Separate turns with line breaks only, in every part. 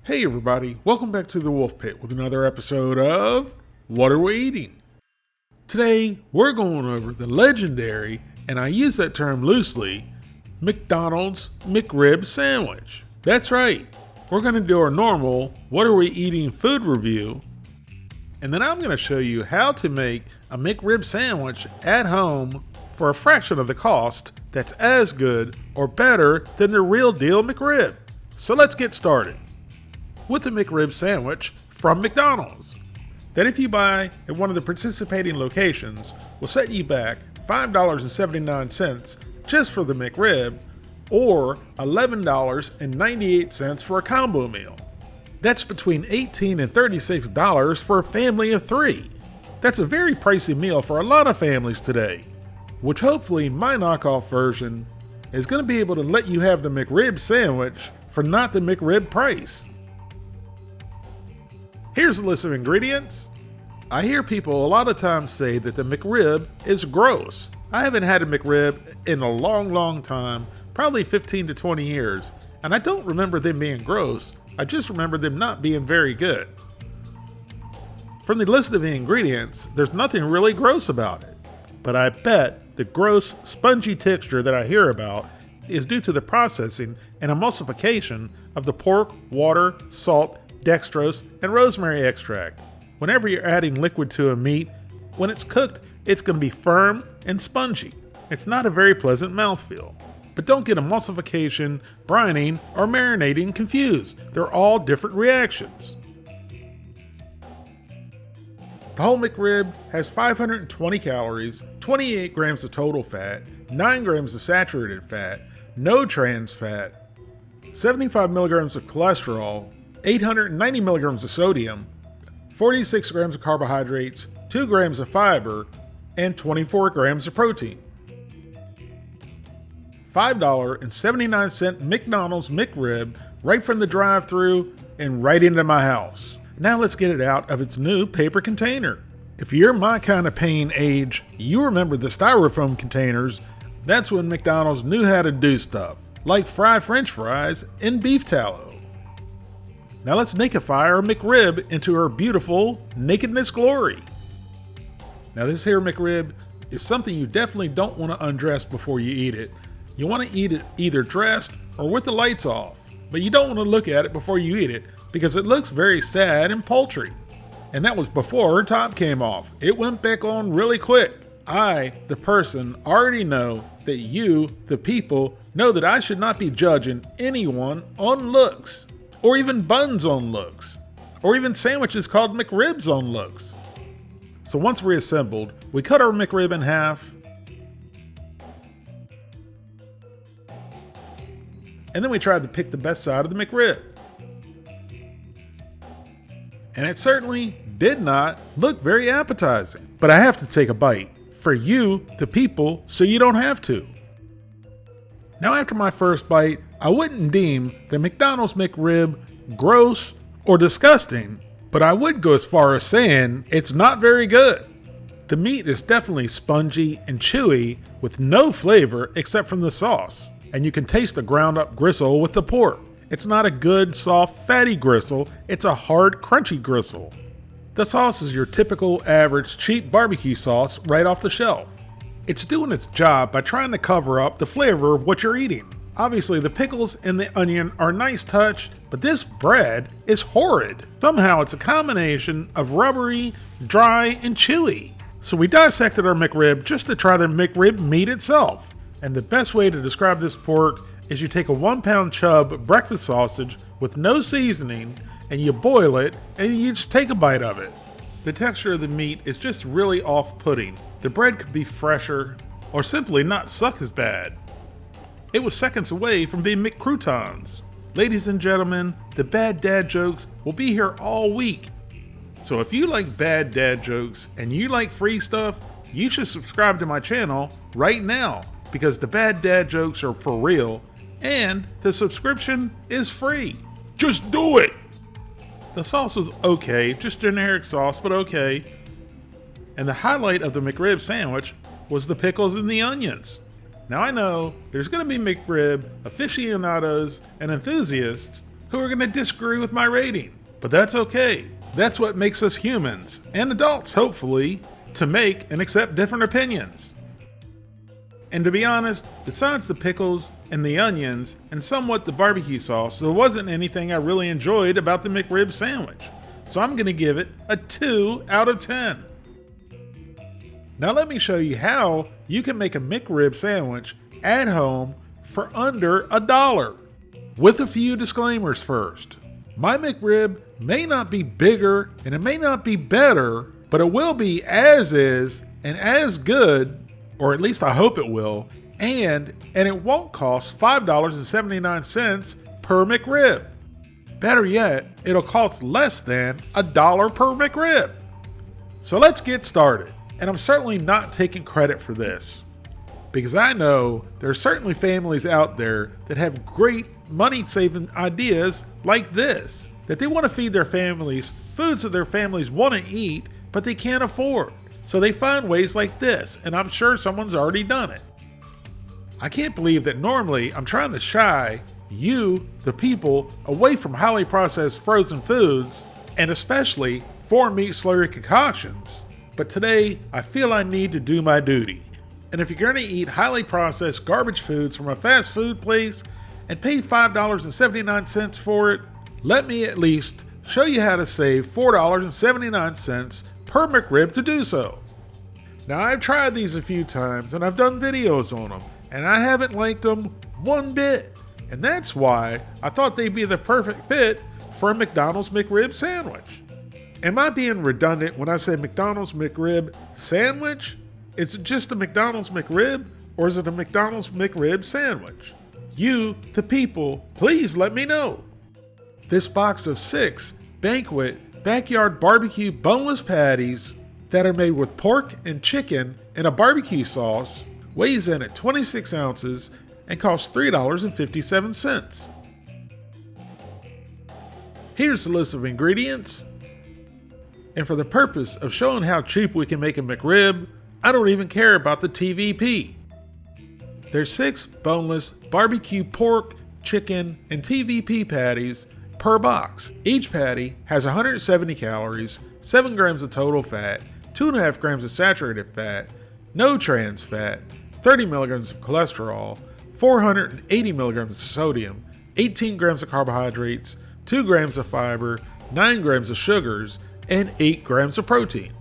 Hey everybody, welcome back to the Wolf Pit with another episode of What Are We Eating? Today, we're going over the legendary, and I use that term loosely, McDonald's McRib sandwich. That's right, we're going to do our normal What Are We Eating food review, and then I'm going to show you how to make a McRib sandwich at home for a fraction of the cost that's as good or better than the real deal McRib. So let's get started with the McRib sandwich from McDonald's. That if you buy at one of the participating locations will set you back $5.79 just for the McRib or $11.98 for a combo meal. That's between $18 and $36 for a family of three. That's a very pricey meal for a lot of families today, which hopefully my knockoff version is going to be able to let you have the McRib sandwich for not the McRib price. Here's a list of ingredients. I hear people a lot of times say that the McRib is gross. I haven't had a McRib in a long time, probably 15 to 20 years, and I don't remember them being gross. I just remember them not being very good. From the list of the ingredients, there's nothing really gross about it, but I bet the gross, spongy texture that I hear about is due to the processing and emulsification of the pork, water, salt, dextrose, and rosemary extract. Whenever you're adding liquid to a meat, when it's cooked, it's going to be firm and spongy. It's not a very pleasant mouthfeel. But don't get emulsification, brining, or marinating confused. They're all different reactions. The whole McRib has 520 calories, 28 grams of total fat, 9 grams of saturated fat, no trans fat, 75 milligrams of cholesterol, 890 milligrams of sodium, 46 grams of carbohydrates, 2 grams of fiber, and 24 grams of protein. $5.79 McDonald's McRib right from the drive-thru and right into my house. Now let's get it out of its new paper container. If you're my kind of pain age, you remember the styrofoam containers. That's when McDonald's knew how to do stuff, like fry French fries in beef tallow. Now let's nakedify our McRib into her beautiful nakedness glory. Now this here McRib is something you definitely don't want to undress before you eat it. You want to eat it either dressed or with the lights off, but you don't want to look at it before you eat it because it looks very sad and paltry. And that was before her top came off. It went back on really quick. I, the person, already know that you, the people, know that I should not be judging anyone on looks, or even buns on looks, or even sandwiches called McRibs on looks. So once reassembled, we cut our McRib in half, and then we tried to pick the best side of the McRib. And it certainly did not look very appetizing. But I have to take a bite for you, the people, so you don't have to. Now after my first bite, I wouldn't deem the McDonald's McRib gross or disgusting, but I would go as far as saying it's not very good. The meat is definitely spongy and chewy with no flavor except from the sauce, and you can taste the ground up gristle with the pork. It's not a good, soft, fatty gristle, it's a hard, crunchy gristle. The sauce is your typical, average, cheap barbecue sauce right off the shelf. It's doing its job by trying to cover up the flavor of what you're eating. Obviously, the pickles and the onion are a nice touch, but this bread is horrid. Somehow it's a combination of rubbery, dry, and chewy. So we dissected our McRib just to try the McRib meat itself. And the best way to describe this pork is you take a 1-pound chub breakfast sausage with no seasoning and you boil it and you just take a bite of it. The texture of the meat is just really off-putting. The bread could be fresher or simply not suck as bad. It was seconds away from being McCroutons. Ladies and gentlemen, the bad dad jokes will be here all week. So if you like bad dad jokes and you like free stuff, you should subscribe to my channel right now because the bad dad jokes are for real and the subscription is free. Just do it! The sauce was okay, just generic sauce, but okay. And the highlight of the McRib sandwich was the pickles and the onions. Now I know there's going to be McRib aficionados and enthusiasts who are going to disagree with my rating. But that's okay. That's what makes us humans, and adults hopefully, to make and accept different opinions. And to be honest, besides the pickles and the onions and somewhat the barbecue sauce, there wasn't anything I really enjoyed about the McRib sandwich. So I'm going to give it a 2 out of 10. Now let me show you how you can make a McRib sandwich at home for under $1. With a few disclaimers first. My McRib may not be bigger and it may not be better, but it will be as is and as good, or at least I hope it will, and it won't cost $5.79 per McRib. Better yet, it'll cost less than $1 per McRib. So let's get started. And I'm certainly not taking credit for this, because I know there are certainly families out there that have great money-saving ideas like this, that they want to feed their families foods that their families want to eat, but they can't afford. So they find ways like this, and I'm sure someone's already done it. I can't believe that normally I'm trying to shy you, the people, away from highly processed frozen foods, and especially foreign meat slurry concoctions. But today, I feel I need to do my duty. And if you're going to eat highly processed garbage foods from a fast food place and pay $5.79 for it, let me at least show you how to save $4.79 per McRib to do so. Now, I've tried these a few times and I've done videos on them, and I haven't liked them one bit. And that's why I thought they'd be the perfect fit for a McDonald's McRib sandwich. Am I being redundant when I say McDonald's McRib sandwich? Is it just a McDonald's McRib, or is it a McDonald's McRib sandwich? You, the people, please let me know. This box of 6 Banquet backyard barbecue boneless patties that are made with pork and chicken in a barbecue sauce weighs in at 26 ounces and costs $3.57. Here's the list of ingredients. And for the purpose of showing how cheap we can make a McRib, I don't even care about the TVP. There's 6 boneless barbecue pork, chicken, and TVP patties per box. Each patty has 170 calories, 7 grams of total fat, 2.5 grams of saturated fat, no trans fat, 30 milligrams of cholesterol, 480 milligrams of sodium, 18 grams of carbohydrates, 2 grams of fiber, 9 grams of sugars, and 8 grams of protein.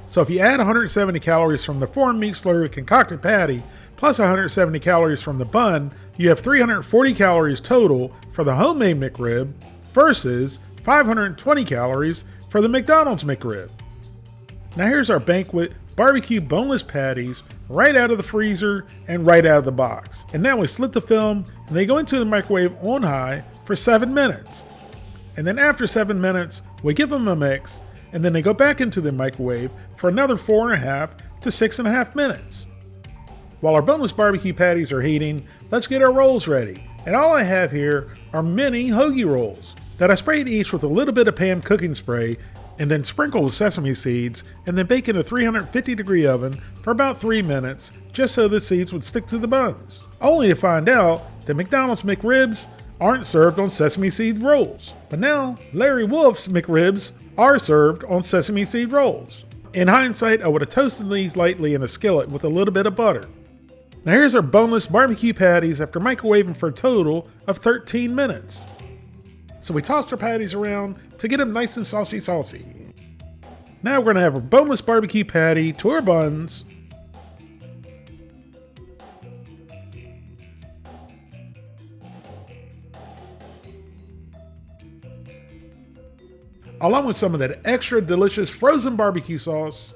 So if you add 170 calories from the foreign meat slurry concocted patty plus 170 calories from the bun, you have 340 calories total for the homemade McRib versus 520 calories for the McDonald's McRib. Now here's our Banquet barbecue boneless patties right out of the freezer and right out of the box. And now we slit the film and they go into the microwave on high for 7 minutes. And then after 7 minutes, we give them a mix, and then they go back into the microwave for another 4.5 to 6.5 minutes. While our boneless barbecue patties are heating, let's get our rolls ready. And all I have here are mini hoagie rolls that I sprayed each with a little bit of Pam cooking spray and then sprinkle with sesame seeds and then bake in a 350-degree oven for about 3 minutes just so the seeds would stick to the buns. Only to find out that McDonald's McRibs aren't served on sesame seed rolls. But now, Larry Wolf's McRibs are served on sesame seed rolls. In hindsight, I would have toasted these lightly in a skillet with a little bit of butter. Now here's our boneless barbecue patties after microwaving for a total of 13 minutes. So we tossed our patties around to get them nice and saucy. Now we're going to have our boneless barbecue patty to our buns. Along with some of that extra delicious frozen barbecue sauce.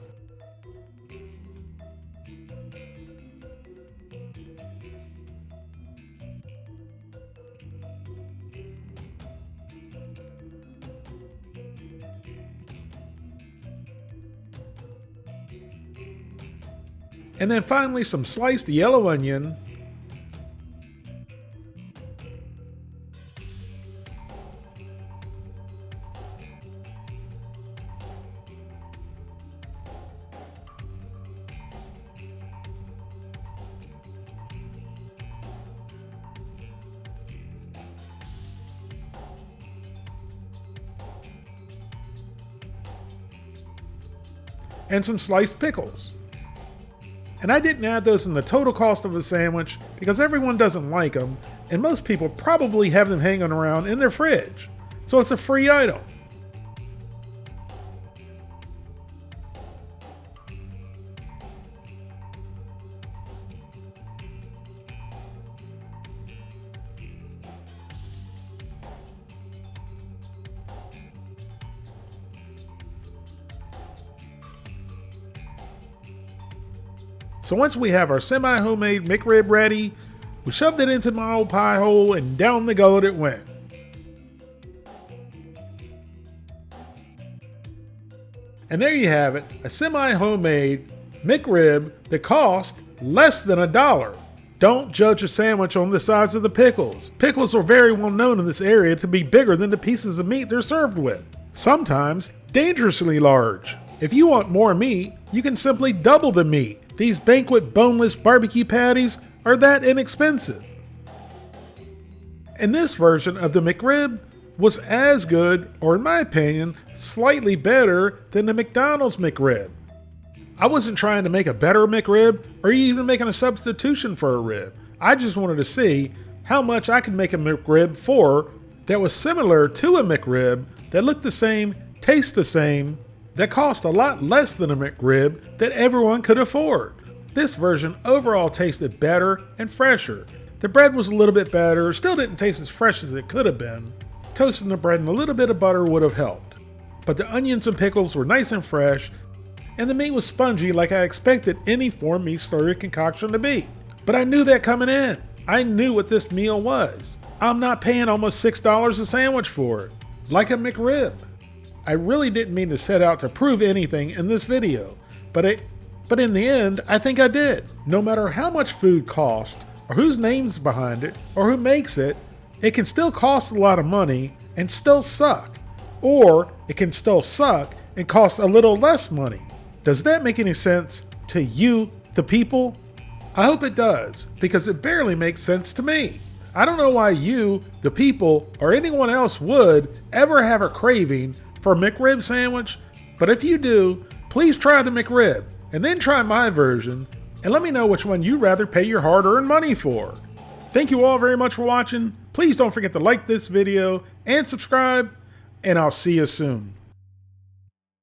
And then finally some sliced yellow onion. and some sliced pickles. And I didn't add those in the total cost of a sandwich because everyone doesn't like them, and most people probably have them hanging around in their fridge, so it's a free item. So once we have our semi-homemade McRib ready, we shoved it into my old pie hole and down the gullet it went. And there you have it, a semi-homemade McRib that cost less than $1. Don't judge a sandwich on the size of the pickles. Pickles are very well known in this area to be bigger than the pieces of meat they're served with. Sometimes dangerously large. If you want more meat, you can simply double the meat. These banquet boneless barbecue patties are that inexpensive. And this version of the McRib was as good, or in my opinion, slightly better than the McDonald's McRib. I wasn't trying to make a better McRib or even making a substitution for a rib. I just wanted to see how much I could make a McRib for that was similar to a McRib, that looked the same, tastes the same, that cost a lot less than a McRib that everyone could afford. This version overall tasted better and fresher. The bread was a little bit better, still didn't taste as fresh as it could have been. Toasting the bread and a little bit of butter would have helped. But the onions and pickles were nice and fresh, and the meat was spongy like I expected any 4-meat slurry concoction to be. But I knew that coming in. I knew what this meal was. I'm not paying almost $6 a sandwich for it, like a McRib. I really didn't mean to set out to prove anything in this video, but in the end, I think I did. No matter how much food costs, or whose name's behind it, or who makes it, it can still cost a lot of money and still suck. Or it can still suck and cost a little less money. Does that make any sense to you, the people? I hope it does, because it barely makes sense to me. I don't know why you, the people, or anyone else would ever have a craving for a McRib sandwich, but if you do, please try the McRib, and then try my version, and let me know which one you'd rather pay your hard-earned money for. Thank you all very much for watching. Please don't forget to like this video and subscribe, and I'll see you soon.